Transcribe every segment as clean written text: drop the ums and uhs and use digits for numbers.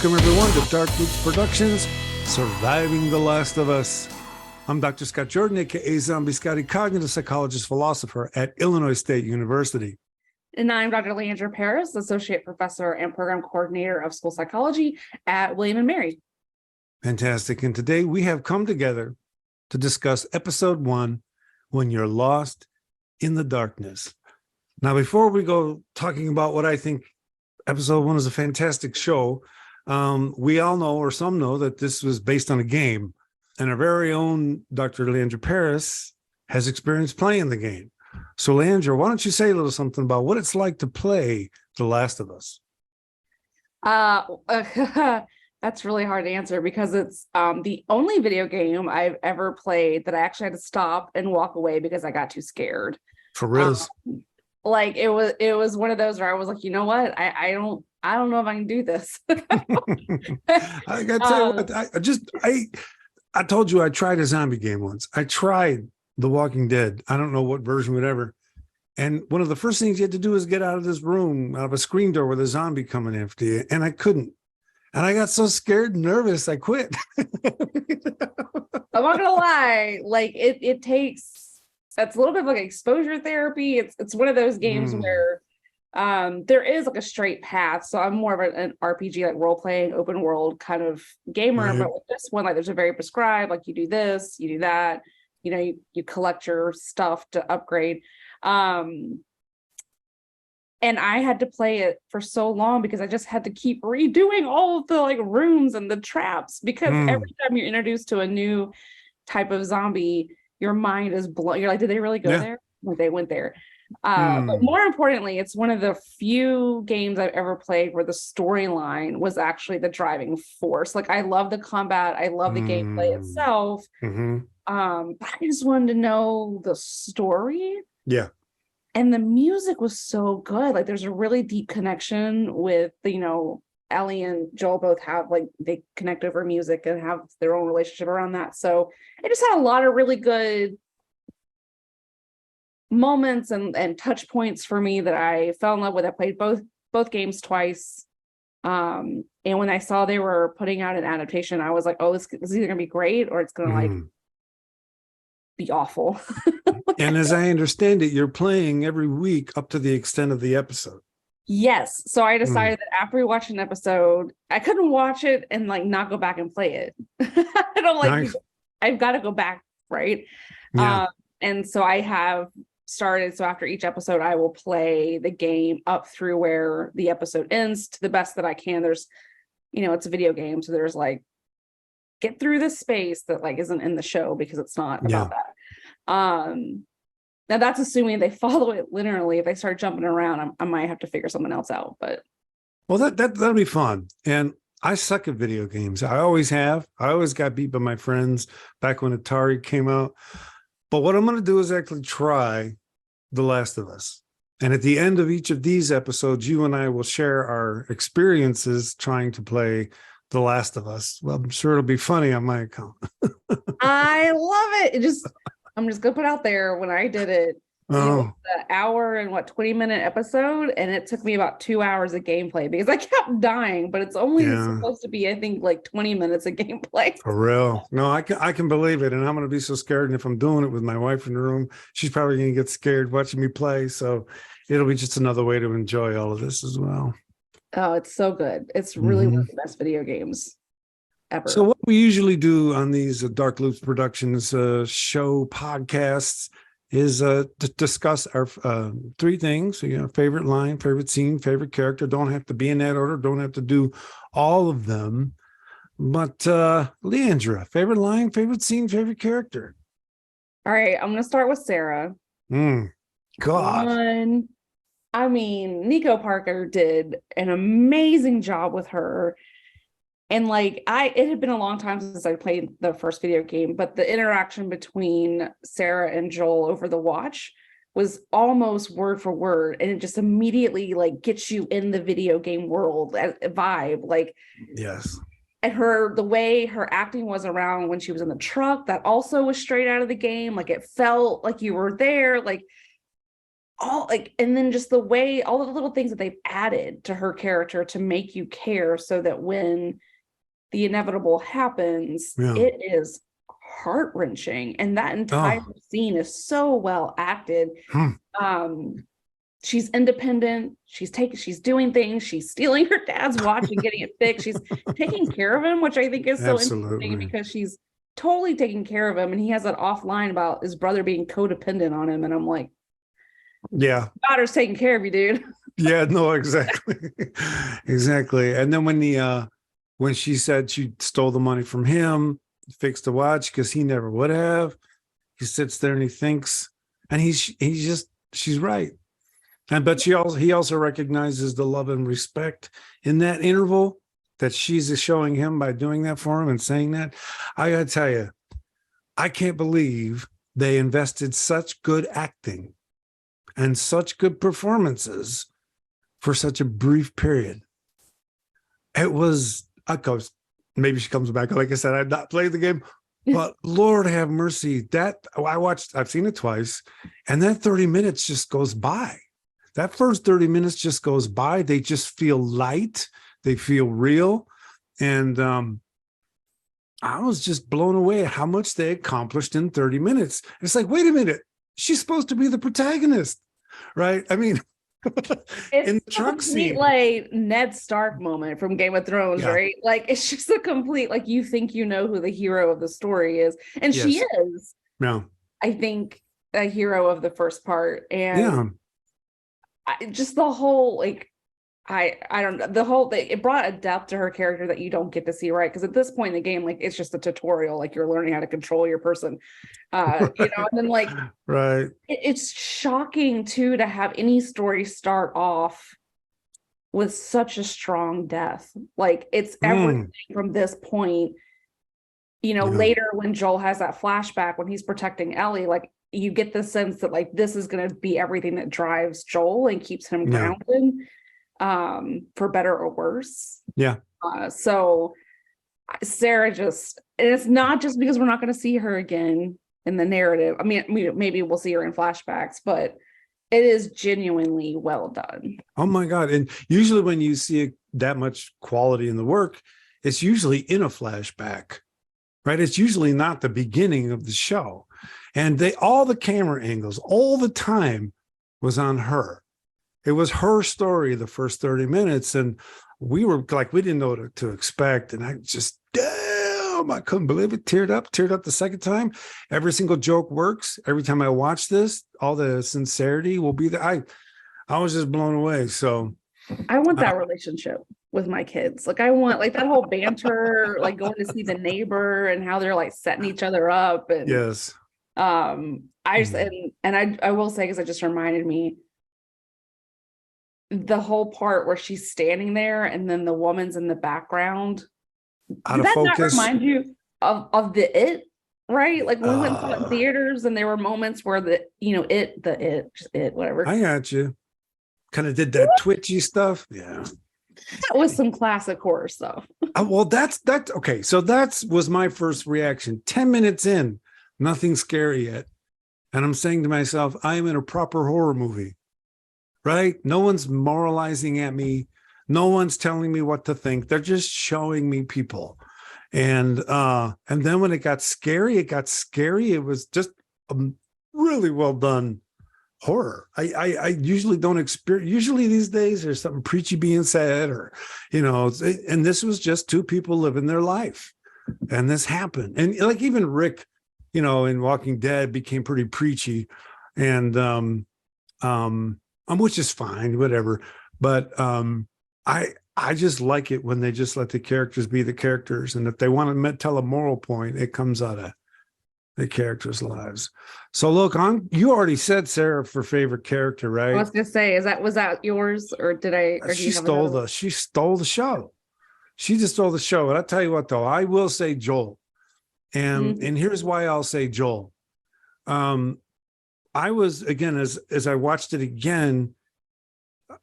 Welcome, everyone, to Dark Loops Productions, Surviving the Last of Us. I'm Dr. Scott Jordan, a.k.a. Zombie Scotty, cognitive psychologist, philosopher at Illinois State University. And I'm Dr. Leandra Parris, Associate Professor and Program Coordinator of School Psychology at William & Mary. Fantastic. And today we have come together to discuss Episode 1, When You're Lost in the Darkness. Now, before we go talking about what I think Episode 1 is a fantastic show, we all know, or some know, that this was based on a game. And our very own Dr. Leandra Parris has experience playing the game. So, Leandra, why don't you say a little something about what it's like to play The Last of Us? That's really hard to answer because it's the only video game I've ever played that I actually had to stop and walk away because I got too scared. For real. Like it was one of those where I was like, you know what? I don't know if I can do this. I got to tell you what, I told you I tried a zombie game once. I tried The Walking Dead. I don't know what version, whatever. And one of the first things you had to do is get out of this room, out of a screen door with a zombie coming after you. And I couldn't. And I got so scared and nervous, I quit. I'm not gonna lie, like it takes, that's a little bit of like exposure therapy. It's one of those games where there is like a straight path. So I'm more of an RPG, like role playing, open world kind of gamer. Right. But with this one, like there's a very prescribed, like you do this, you do that. You know, you collect your stuff to upgrade. And I had to play it for so long because I just had to keep redoing all of the like rooms and the traps because every time you're introduced to a new type of zombie, your mind is blown. You're like, did they really go there? Like they went there. But more importantly, it's one of the few games I've ever played where the storyline was actually the driving force. Like I love the combat, I love the gameplay itself. But I just wanted to know the story. Yeah. And the music was so good. Like there's a really deep connection with, you know, Ellie and Joel both have like, they connect over music and have their own relationship around that. So it just had a lot of really good moments and touch points for me that I fell in love with. I played both games twice. And when I saw they were putting out an adaptation, I was like, oh, this is either gonna be great or it's gonna like be awful. And as I understand it, you're playing every week up to the extent of the episode. Yes. So I decided that after we watched an episode, I couldn't watch it and like not go back and play it. I don't like, nice. I've got to go back, right? Yeah. And so I have started. So after each episode, I will play the game up through where the episode ends to the best that I can. There's, you know, it's a video game. So there's like, get through this space that like isn't in the show because it's not about that. Now that's assuming they follow it linearly. If they start jumping around, I might have to figure something else out. But well, that'll be fun. And I suck at video games. I always have. I always got beat by my friends back when Atari came out. But what I'm going to do is actually try The Last of Us. And at the end of each of these episodes, you and I will share our experiences trying to play The Last of Us. Well, I'm sure it'll be funny on my account. I love it. I'm just gonna put out there when I did it. It was an hour and 20-minute episode, and it took me about 2 hours of gameplay because I kept dying. But it's only supposed to be, I think, like 20 minutes of gameplay. For real? No, I can believe it, and I'm gonna be so scared. And if I'm doing it with my wife in the room, she's probably gonna get scared watching me play. So it'll be just another way to enjoy all of this as well. Oh, it's so good! It's really one of the best video games ever. So what we usually do on these Dark Loops Productions show podcasts is to discuss our three things. So, you know, favorite line, favorite scene, favorite character. Don't have to be in that order. Don't have to do all of them. But Leandra, favorite line, favorite scene, favorite character. All right, I'm going to start with Sarah. God. I mean, Nico Parker did an amazing job with her. And like it had been a long time since I played the first video game, but the interaction between Sarah and Joel over the watch was almost word for word, and it just immediately like gets you in the video game world vibe. Like, yes. And the way her acting was around when she was in the truck, that also was straight out of the game. Like it felt like you were there. Like all like, and then just the way, all the little things that they've added to her character to make you care, so that when the inevitable happens, Yeah. it is heart-wrenching. And that entire Oh. scene is so well acted. Hmm. She's independent, she's doing things, she's stealing her dad's watch and getting it fixed, she's taking care of him, which I think is so interesting, Absolutely. because she's totally taking care of him, and he has that offline about his brother being codependent on him, and I'm like, Yeah. daughter's taking care of you, dude. Yeah, no, exactly. Exactly. And then when she said she stole the money from him, fixed the watch because he never would have, he sits there and he thinks, and he's just, she's right. And but he also recognizes the love and respect in that interval that she's showing him by doing that for him and saying that. I gotta tell you, I can't believe they invested such good acting and such good performances for such a brief period. It was, I goes, maybe she comes back. Like I said, I've not played the game, but Lord have mercy. I've seen it twice, and that 30 minutes just goes by. That first 30 minutes just goes by. They just feel light. They feel real. And I was just blown away at how much they accomplished in 30 minutes. It's like, wait a minute, she's supposed to be the protagonist, right? I mean, in the It's a truck complete scene. like Ned Stark moment from Game of Thrones, Yeah. right? Like, it's just a complete, like, you think you know who the hero of the story is, and she Yes. is, Yeah. I think, a hero of the first part. And Yeah. just the whole, like, I don't know, the whole thing, it brought a depth to her character that you don't get to see, right? Because at this point in the game, like, it's just a tutorial, like, you're learning how to control your person, you know. And then, like, Right. it's shocking too to have any story start off with such a strong death. Like, it's everything from this point, you know. Yeah. Later when Joel has that flashback when he's protecting Ellie, like, you get the sense that, like, this is going to be everything that drives Joel and keeps him Yeah. grounded, for better or worse. Yeah. So Sarah just, and it's not just because we're not going to see her again in the narrative. I mean, maybe we'll see her in flashbacks, but it is genuinely well done. Oh my God. And usually when you see that much quality in the work, it's usually in a flashback, right? It's usually not the beginning of the show. And all the camera angles all the time was on her. It was her story the first 30 minutes. And we were like, we didn't know what to expect. And I just, damn, I couldn't believe it. Teared up the second time. Every single joke works. Every time I watch this, all the sincerity will be there. I was just blown away. So I want that relationship with my kids. Like, I want, like, that whole banter, like going to see the neighbor and how they're like setting each other up. And yes. I just, and I will say, because it just reminded me, the whole part where she's standing there and then the woman's in the background. Out Did of that not focus. remind you of the It? Right? Like, when we went and saw it in theaters, and there were moments where whatever. I got you. Kind of did that twitchy stuff. Yeah. That was some classic horror stuff. Well, that's okay. So that was my first reaction. 10 minutes in, nothing scary yet. And I'm saying to myself, I am in a proper horror movie, right? No one's moralizing at me. No one's telling me what to think. They're just showing me people. And then when it got scary, It was just a really well done horror. I usually don't experience, usually these days there's something preachy being said, or, you know, and this was just two people living their life. And this happened. And like even Rick, you know, in Walking Dead became pretty preachy, and which is fine, whatever. But I just like it when they just let the characters be the characters. And if they want to tell a moral point, it comes out of the characters' lives. So look, you already said Sarah for favorite character, right? I was gonna say, was that yours, or did I? Or do She you have stole another? she stole the show. She just stole the show. And I'll tell you what, though, I will say Joel. And here's why I'll say Joel. I was, again, as I watched it again,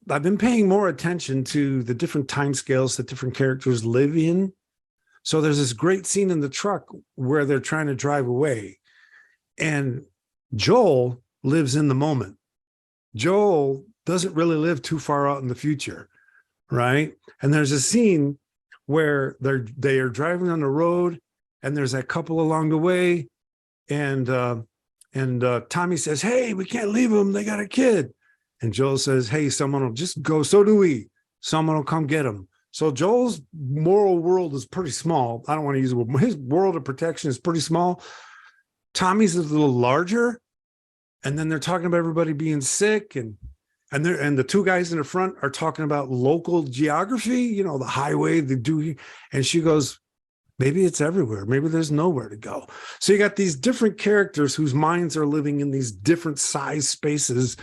I've been paying more attention to the different time scales that different characters live in. So there's this great scene in the truck where they're trying to drive away, and Joel lives in the moment. Joel doesn't really live too far out in the future, right? And there's a scene where they are driving on the road, and there's that couple along the way, and Tommy says, "Hey, we can't leave them. They got a kid." And Joel says, "Hey, someone will just go. So do we. Someone will come get them." So Joel's moral world is pretty small. I don't want to use the word. His world of protection is pretty small. Tommy's is a little larger. And then they're talking about everybody being sick, and the two guys in the front are talking about local geography, the highway, and she goes, maybe it's everywhere. Maybe there's nowhere to go. So you got these different characters whose minds are living in these different size spaces.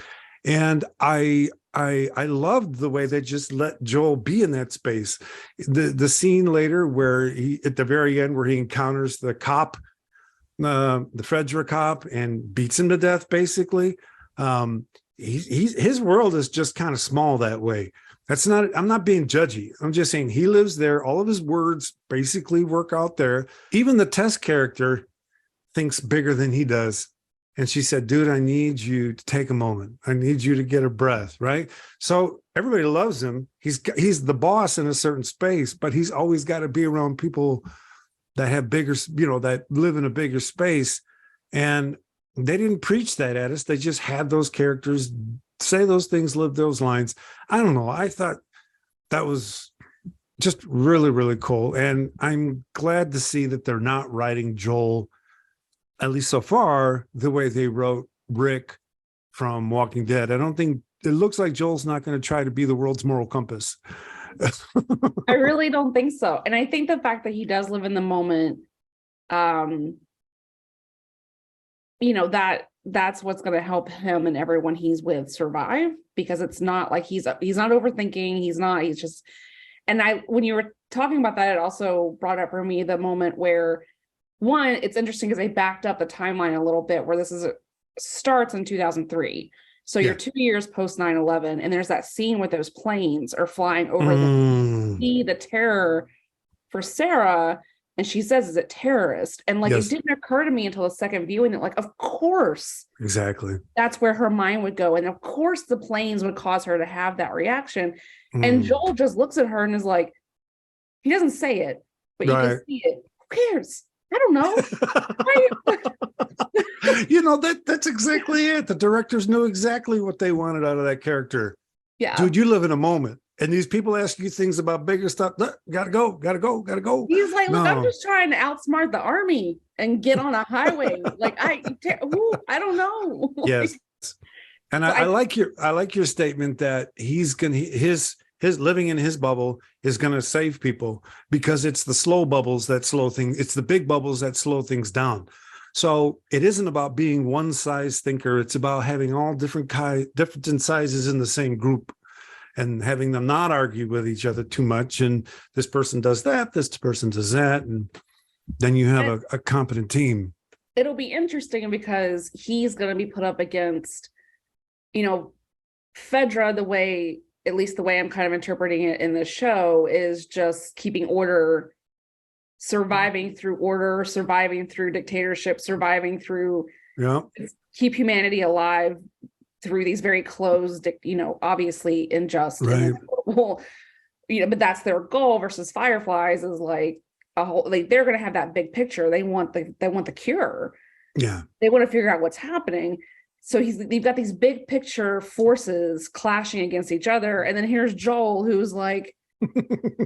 And I loved the way they just let Joel be in that space. The scene later where at the very end, where he encounters the cop, the Frederick cop, and beats him to death, basically. His world is just kind of small that way. I'm not being judgy. I'm just saying he lives there. All of his words basically work out there. Even the Tess character thinks bigger than he does. And she said, "Dude, I need you to take a moment. I need you to get a breath," right? So everybody loves him. He's the boss in a certain space, but he's always got to be around people that have bigger, that live in a bigger space. And they didn't preach that at us. They just had those characters say those things, live those lines. I don't know. I thought that was just really, really cool. And I'm glad to see that they're not writing Joel, at least so far, the way they wrote Rick from Walking Dead. I don't think it looks like Joel's not going to try to be the world's moral compass. I really don't think so. And I think the fact that he does live in the moment, that's what's going to help him and everyone he's with survive, because it's not like he's not overthinking. He's just, and when you were talking about that, it also brought up for me the moment where, one, it's interesting because they backed up the timeline a little bit, where starts in 2003. So you're 2 years post 9/11, and there's that scene where those planes are flying over see the terror for Sarah, and she says, "Is it terrorist?" And it didn't occur to me until the second viewing that, of course, exactly, that's where her mind would go, and of course the planes would cause her to have that reaction. And Joel just looks at her and is like, he doesn't say it, but you can see it. Who cares? I don't know. That's exactly it. The directors knew exactly what they wanted out of that character. Yeah. Dude, you live in a moment. And these people ask you things about bigger stuff. Gotta go. He's like, look, I'm just trying to outsmart the army and get on a highway. I don't know. Yes. And I like your statement that his living in his bubble is going to save people, because it's the slow bubbles that slow things. It's the big bubbles that slow things down. So it isn't about being one size thinker. It's about having all different sizes in the same group, and having them not argue with each other too much. And this person does that, this person does that. And then you have a competent team. It'll be interesting because he's going to be put up against, Fedra, at least the way I'm kind of interpreting it in the show, is just keeping order, surviving through order, surviving through dictatorship, surviving through keep humanity alive through these very closed, obviously unjust, right? But that's their goal. Versus Fireflies is a whole, they're going to have that big picture. They want the cure. Yeah, they want to figure out what's happening. So you've got these big picture forces clashing against each other, and then here's Joel, who's like,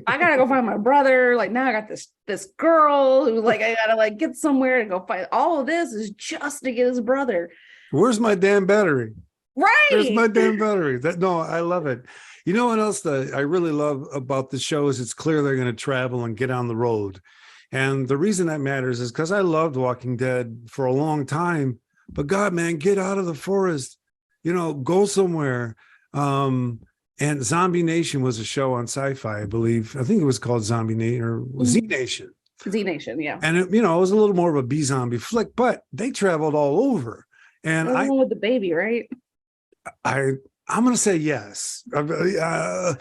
I gotta go find my brother. Now I got this girl who I gotta get somewhere to go find. All of this is just to get his brother. Where's my damn battery? Right. Where's my damn battery? I love it. You know what else that I really love about the show is it's clear they're going to travel and get on the road. And the reason that matters is because I loved Walking Dead for a long time. But God, man, get out of the forest, go somewhere. And Zombie Nation was a show on Sci-Fi, I believe. I think it was called Zombie Nation or Z Nation. Z Nation, yeah. And it was a little more of a B-zombie flick, but they traveled all over. And with the baby, right? I'm going to say yes. But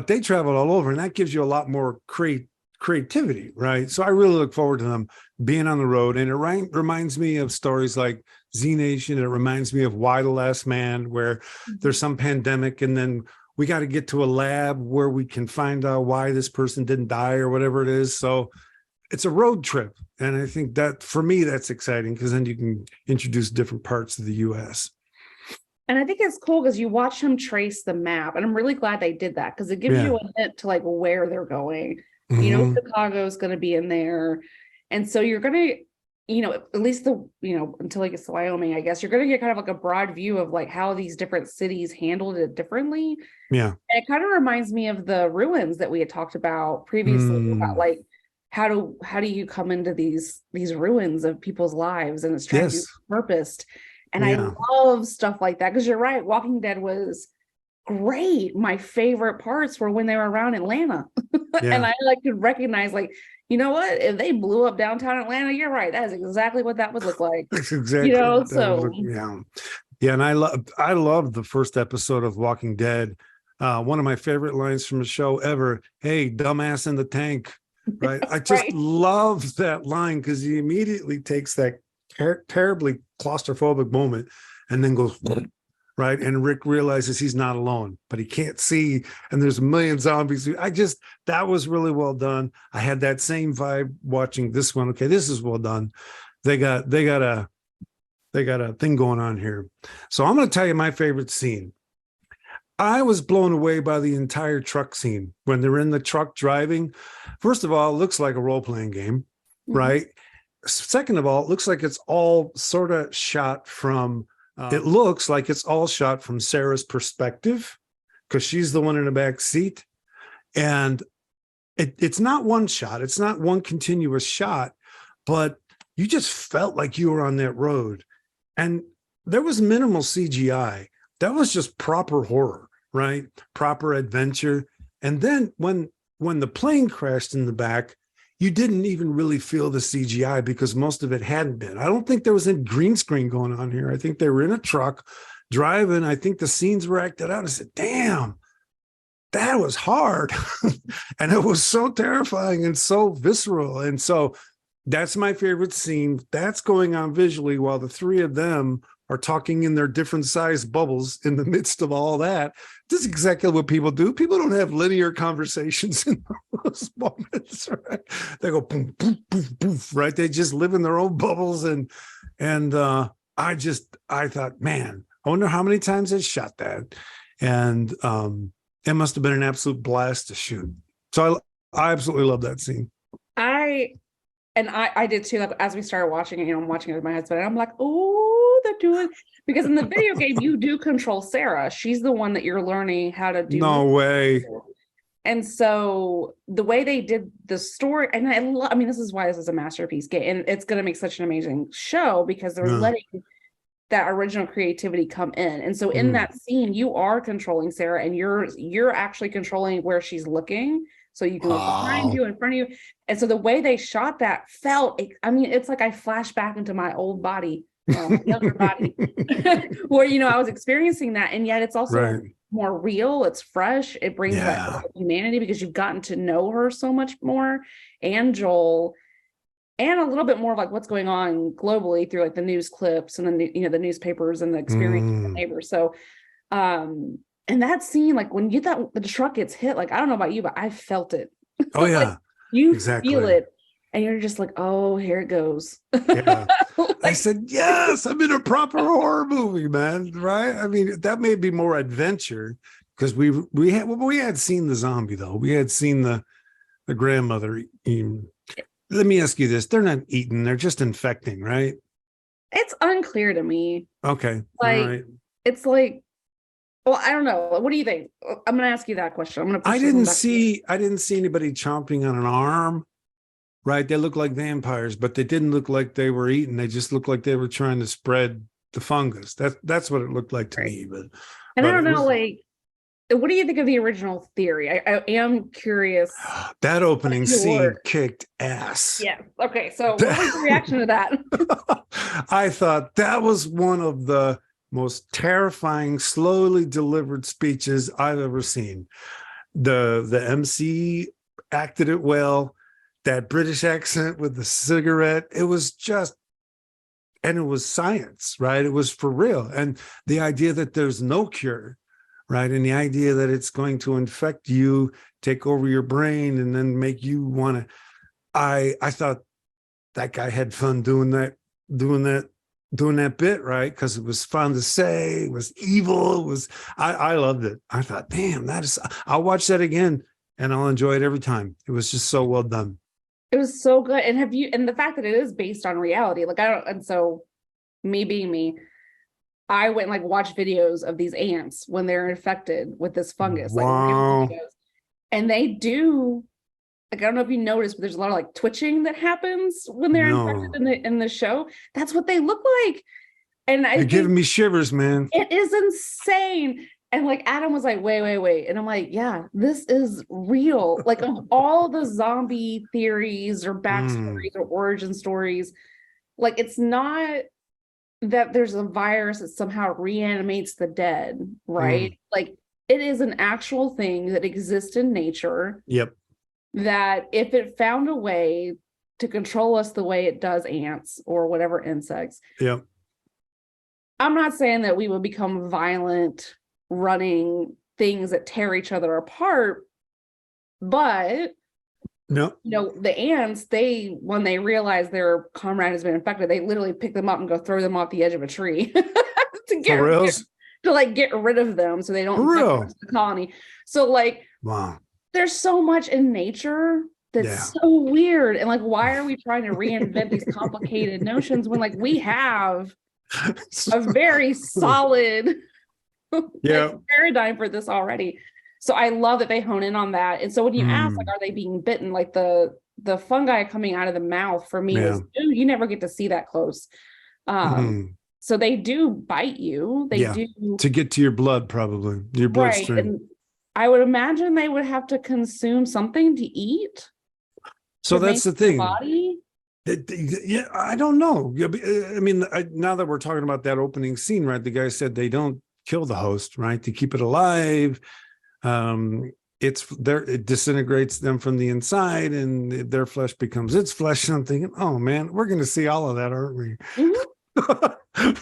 they traveled all over, and that gives you a lot more creativity, right? So I really look forward to them being on the road. And it reminds me of stories like Z Nation. It reminds me of Why the Last Man, where there's some pandemic and then we got to get to a lab where we can find out why this person didn't die or whatever it is. So it's a road trip. And I think that for me, that's exciting because then you can introduce different parts of the US. And I think it's cool because you watch them trace the map. And I'm really glad they did that because it gives you a hint to like where they're going. You know, Chicago's going to be in there. And so you're going to, you know, at least until it gets to Wyoming, I guess you're going to get kind of like a broad view of like how these different cities handled it differently. Yeah. And it kind of reminds me of the ruins that we had talked about previously about like, how do you come into these ruins of people's lives and it's trying to be purposed. And I love stuff like that because you're right. Walking Dead was great. My favorite parts were when they were around Atlanta. And I like could recognize like, you know what? If they blew up downtown Atlanta, you're right. That is exactly what that would look like. That's exactly. You know, so yeah. And I love the first episode of Walking Dead. One of my favorite lines from the show ever. Hey, dumbass in the tank. Right. I just love that line because he immediately takes that terribly claustrophobic moment and then goes right. And Rick realizes he's not alone, but he can't see. And there's a million zombies. That was really well done. I had that same vibe watching this one. Okay, this is well done. They got a thing going on here. So I'm going to tell you my favorite scene. I was blown away by the entire truck scene when they're in the truck driving. First of all, it looks like a role-playing game, right? Second of all, it looks like it's all sort of shot from, it looks like it's all shot from Sarah's perspective because she's the one in the back seat. And it's not one shot. It's not one continuous shot, but you just felt like you were on that road. And there was minimal CGI. That was just proper horror, right? Proper adventure. And then when the plane crashed in the back, you didn't even really feel the CGI because most of it hadn't been. I don't think there was any green screen going on here. I think they were in a truck driving. I think the scenes were acted out. I said, damn, that was hard. And it was so terrifying and so visceral. And so that's my favorite scene. That's going on visually while the three of them are talking in their different sized bubbles in the midst of all that. This is exactly what people do. People don't have linear conversations in those moments, right? They go boom, boom, boom, boom, right? They just live in their own bubbles. And I thought, man, I wonder how many times they shot that. And it must have been an absolute blast to shoot. So I absolutely love that scene. I did too. Like, as we started watching it, I'm watching it with my husband, and I'm like, oh, they're doing, because in the video game, you do control Sarah. She's the one that you're learning how to do. No way. And so the way they did the story, and I mean, this is why this is a masterpiece game, and it's going to make such an amazing show because they're letting that original creativity come in. And so in that scene, you are controlling Sarah, and you're actually controlling where she's looking. So you can look behind you, in front of you. And so the way they shot that felt, I mean, it's like I flashed back into my old body, younger body, where, I was experiencing that. And yet it's also more real. It's fresh. It brings that humanity because you've gotten to know her so much more, and Joel, and a little bit more of like what's going on globally through like the news clips and then, the newspapers and the experience of the neighbors. So, and that scene, like when the truck gets hit, like, I don't know about you, but I felt it. Oh yeah. Like, you feel it and you're just like, oh, here it goes. Yeah. I said, yes, I'm in a proper horror movie, man. Right. I mean, that may be more adventure because we had seen the zombie though. We had seen the grandmother eating. Let me ask you this. They're not eating, they're just infecting, right? It's unclear to me. Okay. Like, all right. It's like, well, I don't know. What do you think? I'm going to ask you that question. I didn't see anybody chomping on an arm, right? They look like vampires, but they didn't look like they were eating. They just looked like they were trying to spread the fungus. That's what it looked like to me. But I don't know, like, what do you think of the original theory? I am curious. That opening scene kicked ass. Yeah. Okay. So what was the reaction to that? I thought that was one of the most terrifying, slowly delivered speeches I've ever seen. The MC acted it well. That British accent with the cigarette, it was just and it was science, right? It was for real. And the idea that there's no cure, right? And the idea that it's going to infect you, take over your brain, and then make you want to. I thought that guy had fun doing that bit, right? Because it was fun to say, it was evil. It was, I loved it. I thought, damn, I'll watch that again and I'll enjoy it every time. It was just so well done. It was so good. And the fact that it is based on reality, like and so me being me, I went and like watched videos of these ants when they're infected with this fungus, like real videos. And they do, like, I don't know if you noticed, but there's a lot of like twitching that happens when they're infected in the show. That's what they look like. And you're giving me shivers, man. It is insane. And like Adam was like, wait. And I'm like, yeah, this is real. Like, of all the zombie theories or backstories or origin stories, like, it's not that there's a virus that somehow reanimates the dead, right? Like, it is an actual thing that exists in nature. Yep. That if it found a way to control us the way it does ants or whatever insects. Yep. I'm not saying that we would become violent, running things that tear each other apart, but no, the ants, when they realize their comrade has been infected, they literally pick them up and go throw them off the edge of a tree to get rid of them so they don't infect the colony. So like, wow, there's so much in nature that's so weird. And like, why are we trying to reinvent these complicated notions when like we have a very solid paradigm for this already? So I love that they hone in on that. And so when you ask, like, are they being bitten? Like the fungi coming out of the mouth for me is, you never get to see that close. So they do bite you. They do to get to your blood, probably your bloodstream. Right. And I would imagine they would have to consume something to eat. So that's the thing. Body. Yeah, I don't know. I mean, now that we're talking about that opening scene, right? The guy said they don't kill the host, right? To keep it alive. It disintegrates them from the inside, and their flesh becomes its flesh. And I'm thinking, oh man, we're going to see all of that, aren't we?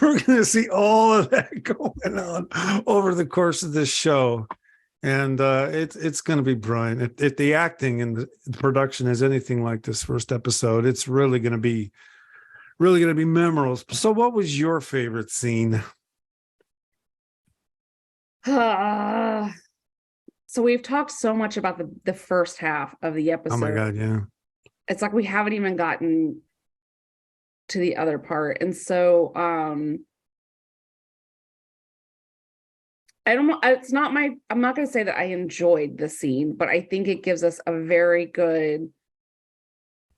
We're going to see all of that going on over the course of this show. And it's going to be brilliant. If the acting and the production is anything like this first episode, it's really going to be memorable. So what was your favorite scene? So we've talked so much about the first half of the episode. Oh my God, yeah. It's like we haven't even gotten to the other part. And so I'm not going to say that I enjoyed the scene, but I think it gives us a very good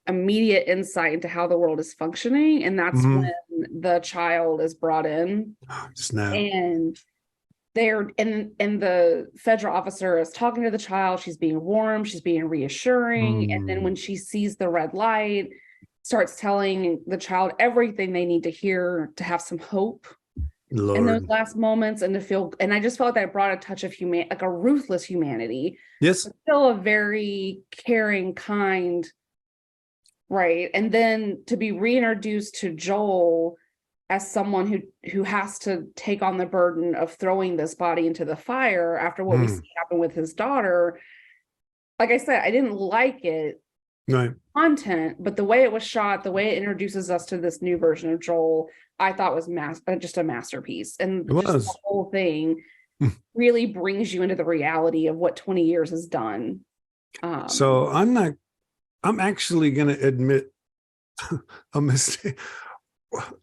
immediate insight into how the world is functioning. And that's when the child is brought in. Snap. And the federal officer is talking to the child. She's being warm. She's being reassuring. And then when she sees the red light, starts telling the child everything they need to hear to have some hope. Lord. In those last moments, and to feel, and I just felt that it brought a touch of like a ruthless humanity. Yes. But still a very caring, kind, right? And then to be reintroduced to Joel as someone who has to take on the burden of throwing this body into the fire after what we see happen with his daughter. Like I said, I didn't like it. Right. Content, but the way it was shot, the way it introduces us to this new version of Joel, I thought was just a masterpiece. And just the whole thing really brings you into the reality of what 20 years has done. So I'm actually going to admit a mistake.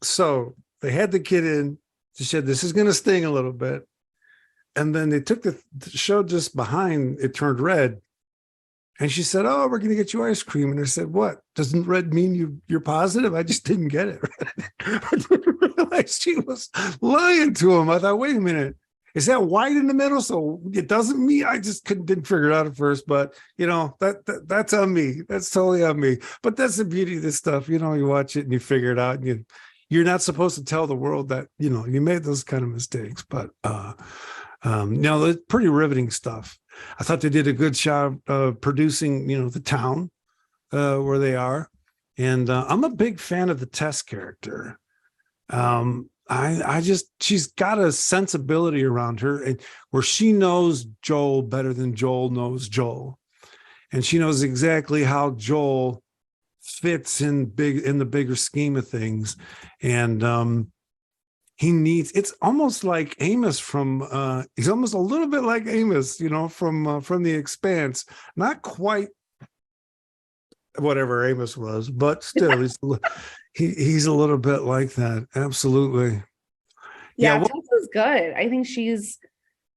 So they had the kid in. She said, this is going to sting a little bit. And then they took the show just behind, it turned red. And she said, oh, we're going to get you ice cream. And I said, what? Doesn't red mean you're positive? I just didn't get it. I didn't realize she was lying to him. I thought, wait a minute. Is that white in the middle? So it doesn't mean, I just didn't figure it out at first. But, that's on me. That's totally on me. But that's the beauty of this stuff. You watch it and you figure it out. And you're not supposed to tell the world that, you made those kind of mistakes. But, it's pretty riveting stuff. I thought they did a good job of producing, the town where they are. And I'm a big fan of the Tess character. I just, she's got a sensibility around her where she knows Joel better than Joel knows Joel. And she knows exactly how Joel fits in the bigger scheme of things. And it's almost like Amos he's almost a little bit like Amos, from The Expanse. Not quite whatever Amos was, but still he's a little bit like that. Absolutely. Yeah, Well, Tessa's good. I think she's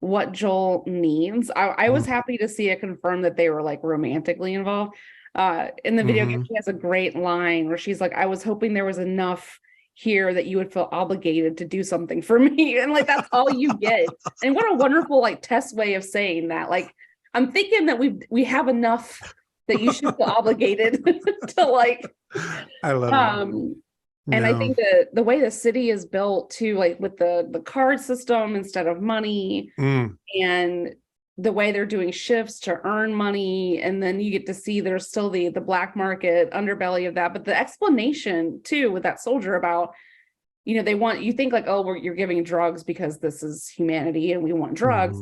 what Joel needs. I was happy to see it confirmed that they were like romantically involved. In the video game, she has a great line where she's like, I was hoping there was enough here that you would feel obligated to do something for me. And like, that's all you get. And what a wonderful like Tess way of saying that. Like, I'm thinking that we have enough that you should feel obligated to like, I love it. And I think the way the city is built too, like with the card system instead of money, and the way they're doing shifts to earn money, and then you get to see there's still the black market underbelly of that. But the explanation too with that soldier about, you think like, oh, you're giving drugs because this is humanity and we want drugs.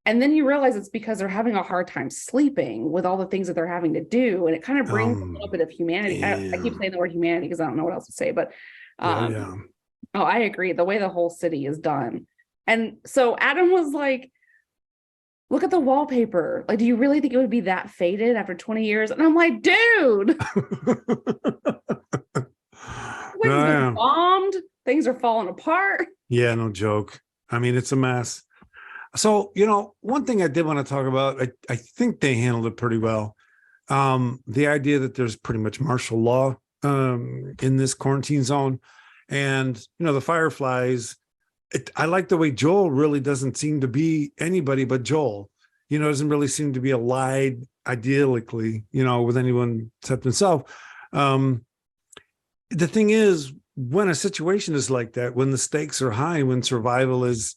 And then you realize it's because they're having a hard time sleeping with all the things that they're having to do. And it kind of brings a little bit of humanity. I keep saying the word humanity because I don't know what else to say, but oh, I agree. The way the whole city is done. And so Adam was like, look at the wallpaper. Like, do you really think it would be that faded after 20 years? And I'm like, dude, bombed. Things are falling apart. Yeah, no joke. I mean, it's a mess. So, one thing I did want to talk about, I think they handled it pretty well. The idea that there's pretty much martial law in this quarantine zone. And, the Fireflies, I like the way Joel really doesn't seem to be anybody but Joel. Doesn't really seem to be allied idyllically, with anyone except himself. The thing is, when a situation is like that, when the stakes are high, when survival is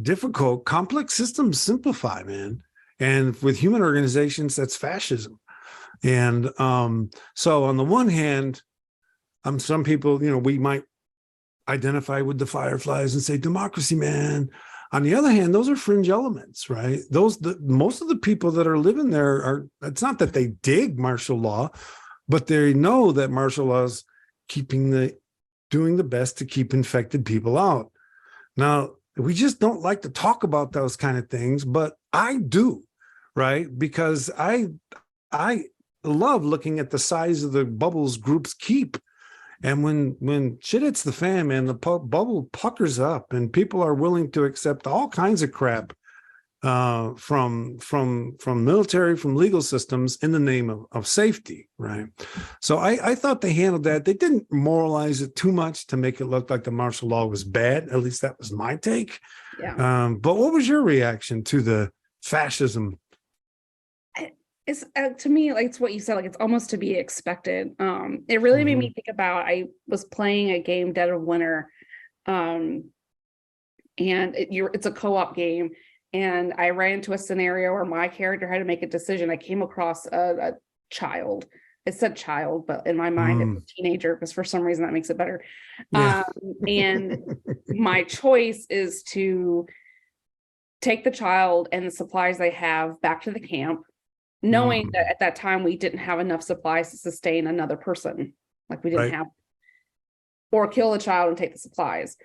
difficult, complex systems simplify, man. And with human organizations, that's fascism. And so on the one hand, some people, we might identify with the Fireflies and say democracy, man. On the other hand, those are fringe elements, right? Most of the people that are living there it's not that they dig martial law, but they know that martial law is doing the best to keep infected people out. Now, we just don't like to talk about those kind of things, but I do, right? Because I love looking at the size of the bubbles groups keep. And when shit hits the fan, man, the bubble puckers up and people are willing to accept all kinds of crap from military, from legal systems in the name of safety, right? So I thought they handled that. They didn't moralize it too much to make it look like the martial law was bad. At least that was my take. Yeah. But what was your reaction to the fascism? It's to me, like it's what you said, like it's almost to be expected. It really made me think about, I was playing a game, Dead of Winter, and it's a co-op game. And I ran into a scenario where my character had to make a decision. I came across a child. It said child, but in my mind, it was teenager, because for some reason that makes it better. Yeah. And my choice is to take the child and the supplies they have back to the camp, knowing that at that time we didn't have enough supplies to sustain another person. Like we didn't have, or kill the child and take the supplies.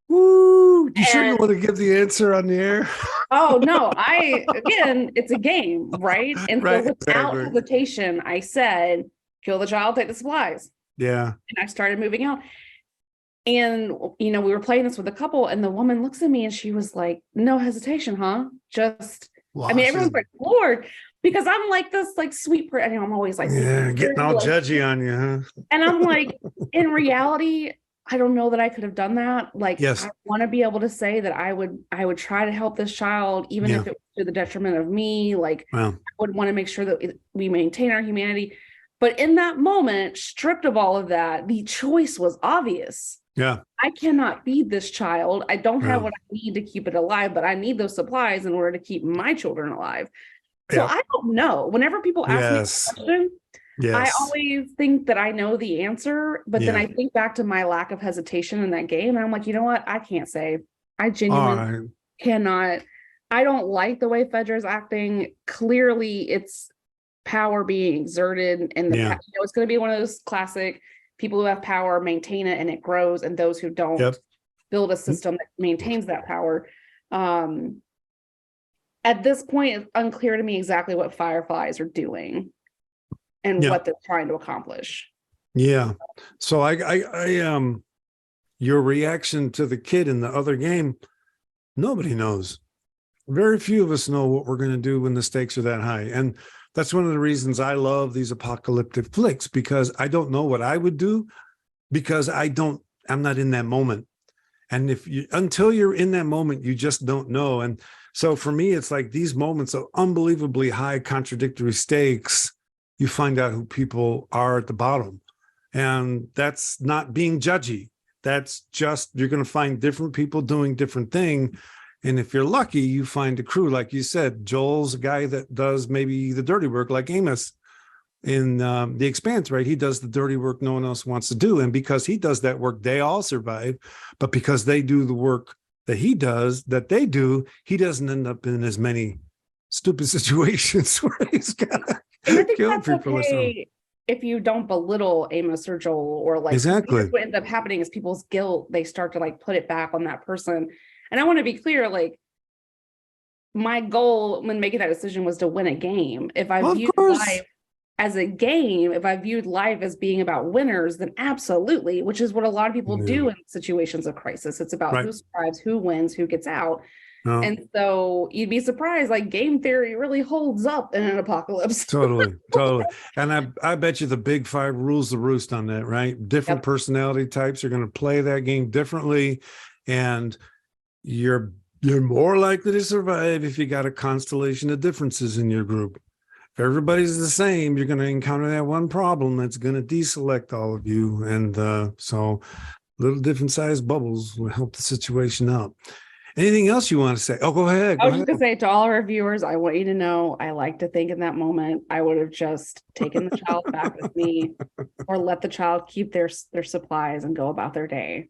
Woo! You sure you want to give the answer on the air? Oh no, again, it's a game, right? And so without hesitation, I said, kill the child, take the supplies. Yeah. And I started moving out. And, we were playing this with a couple, and the woman looks at me and she was like, no hesitation, huh? Just, wow, everyone's like, Lord, because I'm like this, like sweet, I'm always like, getting all judgy on you, huh? And I'm like, in reality, I don't know that I could have done that. Like, I want to be able to say that I would try to help this child, even if it was to the detriment of me. Like, I would want to make sure that we maintain our humanity. But in that moment, stripped of all of that, the choice was obvious. Yeah. I cannot feed this child. I don't have what I need to keep it alive, but I need those supplies in order to keep my children alive. So I don't know. Whenever people ask me a question, I Yes. always think that I know the answer, but then Yeah. I think back to my lack of hesitation in that game, and I'm like, you know what? I can't say. I All genuinely right. cannot. I don't like the way Fedra's acting. Clearly, it's power being exerted in the Yeah. it's going to be one of those classic people who have power maintain it and it grows, and those who don't Yep. build a system that maintains that power. Um, at this point, it's unclear to me exactly what Fireflies are doing and Yeah. what they're trying to accomplish. Yeah. So your reaction to the kid in the other game, nobody knows. Very few of us know what we're going to do when the stakes are that high. And that's one of the reasons I love these apocalyptic flicks, because I don't know what I would do, because I'm not in that moment. And until you're in that moment, you just don't know. And so for me, it's like these moments of unbelievably high contradictory stakes, you find out who people are at the bottom. And that's not being judgy. That's just, you're going to find different people doing different things. And if you're lucky, you find a crew, like you said, Joel's a guy that does maybe the dirty work, like Amos in The Expanse, right? He does the dirty work no one else wants to do. And because he does that work, they all survive. But because they do the work that he does, that they do, he doesn't end up in as many stupid situations where he's got And I to think kill that's people or something. okay if you don't belittle Amos or Joel, or like, Exactly. what ends up happening is people's guilt, they start to like put it back on that person. And I want to be clear, like, my goal when making that decision was to win a game. If I Well, of viewed course. life as a game, if I viewed life as being about winners, then absolutely, which is what a lot of people Yeah. do in situations of crisis. It's about Right. who survives, who wins, who gets out. No, And so you'd be surprised, like, game theory really holds up in an apocalypse. totally, totally. And I bet you the big five rules the roost on that, right? Different Yep. personality types are going to play that game differently. And you're more likely to survive if you got a constellation of differences in your group. If everybody's the same, you're going to encounter that one problem that's going to deselect all of you. And so little different sized bubbles will help the situation out. Anything else you want to say? Oh, go ahead. I Go was just ahead. gonna say to all our viewers, I want you to know I like to think in that moment I would have just taken the child back with me, or let the child keep their supplies and go about their day.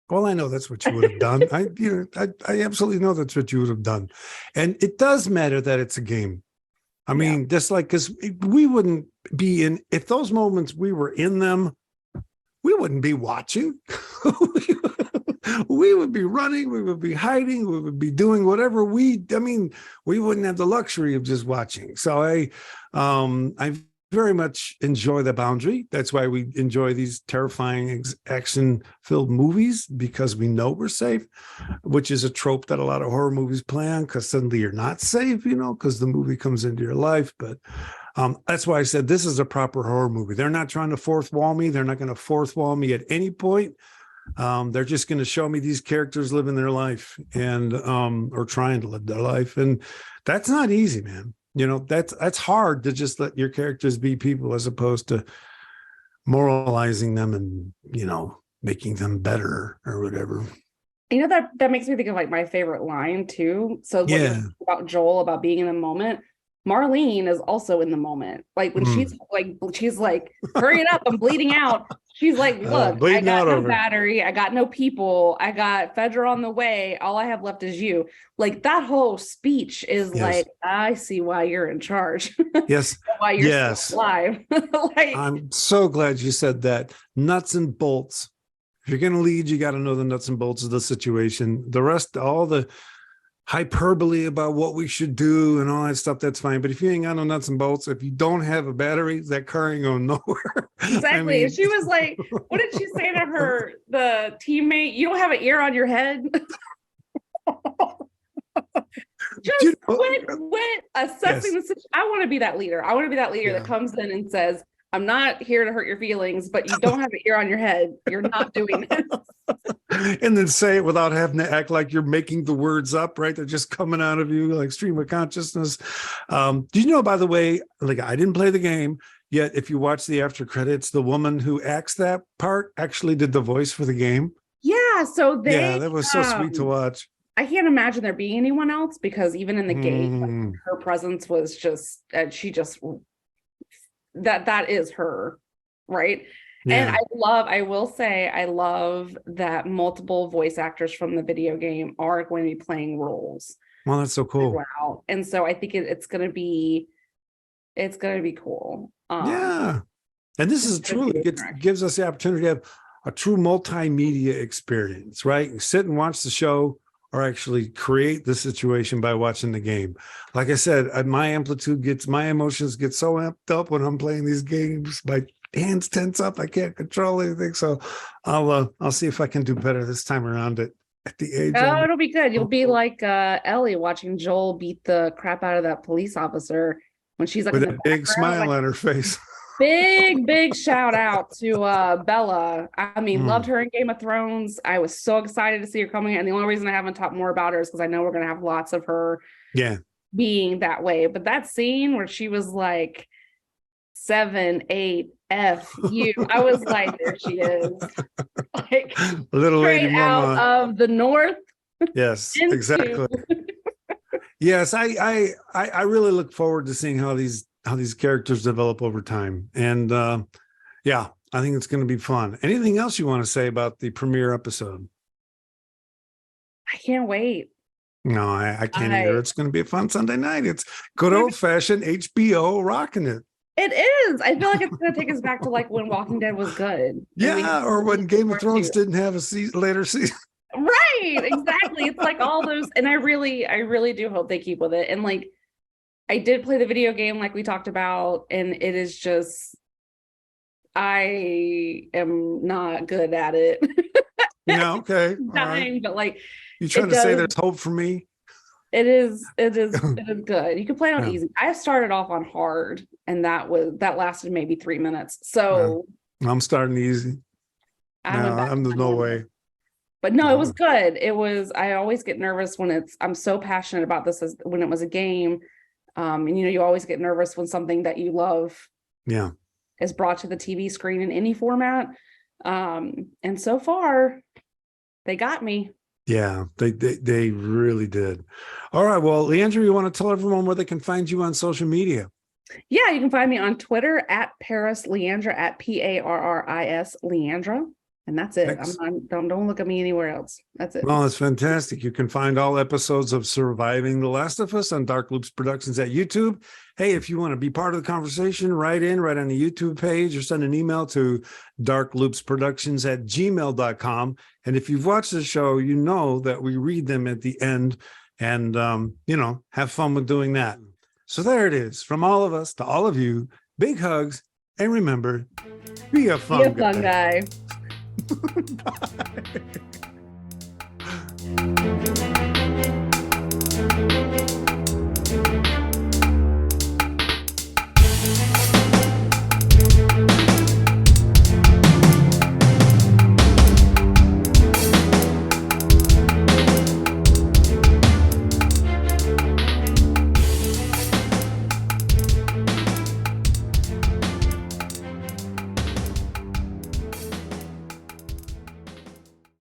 Well, I know that's what you would have done. I absolutely know that's what you would have done. And it does matter that it's a game. I mean, just like, because we wouldn't be in, if those moments we were in them, we wouldn't be watching. We would be running, we would be hiding, we would be doing whatever we wouldn't have the luxury of just watching. So I very much enjoy the boundary. That's why we enjoy these terrifying action-filled movies, because we know we're safe, which is a trope that a lot of horror movies play on, because suddenly you're not safe, because the movie comes into your life. But that's why I said this is a proper horror movie. They're not trying to fourth wall me. They're not going to fourth wall me at any point. They're just going to show me these characters living their life and or trying to live their life. And that's not easy, man. That's hard to just let your characters be people, as opposed to moralizing them and, making them better or whatever. That makes me think of like my favorite line too. So what you're Yeah. about Joel, about being in the moment, Marlene is also in the moment. Like when she's like, hurry it up, I'm bleeding out. She's like, look, I Bleeding got out no over. battery, I got no people, I got Fedra on the way. All I have left is you. Like that whole speech is like, I see why you're in charge. Yes. Why you're still alive. Like, I'm so glad you said that. Nuts and bolts. If you're going to lead, you got to know the nuts and bolts of the situation. The rest, all the hyperbole about what we should do and all that stuff, that's fine. But if you ain't got no nuts and bolts, if you don't have a battery, that car ain't going nowhere. Exactly. She was like, what did she say to the teammate? You don't have an ear on your head. Just quit assessing the situation. I want to be that leader. I want to be that leader that comes in and says, I'm not here to hurt your feelings, but you don't have an ear on your head. You're not doing this. And then say it without having to act like you're making the words up, right? They're just coming out of you like stream of consciousness. Do you know, by the way, like, I didn't play the game, yet if you watch the after credits, the woman who acts that part actually did the voice for the game. Yeah, so that was so sweet to watch. I can't imagine there being anyone else, because even in the game, her presence was just, she just that is her, right? And Yeah. I will say, I love that multiple voice actors from the video game are going to be playing roles Well, that's so cool. throughout. And so I think it's going to be cool. Yeah. And this is It's gonna be truly different. gives us the opportunity to have a true multimedia experience, right? Sit and watch the show or actually create the situation by watching the game. Like I said, my emotions get so amped up when I'm playing these games. My hands tense up. I can't control anything. So I'll see if I can do better this time around at the age. Oh, it'll be good. You'll be like Ellie watching Joel beat the crap out of that police officer when she's like with in the a big background, smile like, on her face. big shout out to Bella. I mean, loved her in Game of Thrones. I was so excited to see her coming, and the only reason I haven't talked more about her is because I know we're gonna have lots of her being that way. But that scene where she was like 7, 8 F you, I was like, there she is, like Little lady straight out mama. of the north. Yes, into- exactly. Yes, I really look forward to seeing how these characters develop over time. And yeah, I think it's going to be fun. Anything else you want to say about the premiere episode? I can't wait. No, I can't either. It's going to be a fun Sunday night. It's good old fashioned HBO rocking it. It is. I feel like it's going to take us back to like when Walking Dead was good. Yeah, or when Game of Thrones didn't have a later season. Right, exactly. It's like all those, and I really do hope they keep with it. And like, I did play the video game like we talked about, and it is just, I am not good at it. Yeah, okay. Dying, but like, you trying to say there's hope for me? It is good. You can play it on easy. I started off on hard, and that lasted maybe 3 minutes. So I'm starting easy. I'm no way. But no, it was good. It was, I always get nervous when I'm so passionate about this as when it was a game. And you always get nervous when something that you love is brought to the TV screen in any format. And so far they got me. Yeah, they really did. All right. Well, Leandra, you want to tell everyone where they can find you on social media? Yeah, you can find me on Twitter at Parris Leandra, at Parris Leandra. And that's it. Don't look at me anywhere else. That's it. Well, that's fantastic. You can find all episodes of Surviving The Last of Us on Dark Loops Productions at YouTube. Hey, if you want to be part of the conversation, write on the YouTube page or send an email to darkloopsproductions@gmail.com. And if you've watched the show, you know that we read them at the end and, have fun with doing that. So there it is. From all of us to all of you, big hugs. And remember, be a fun guy. Bye.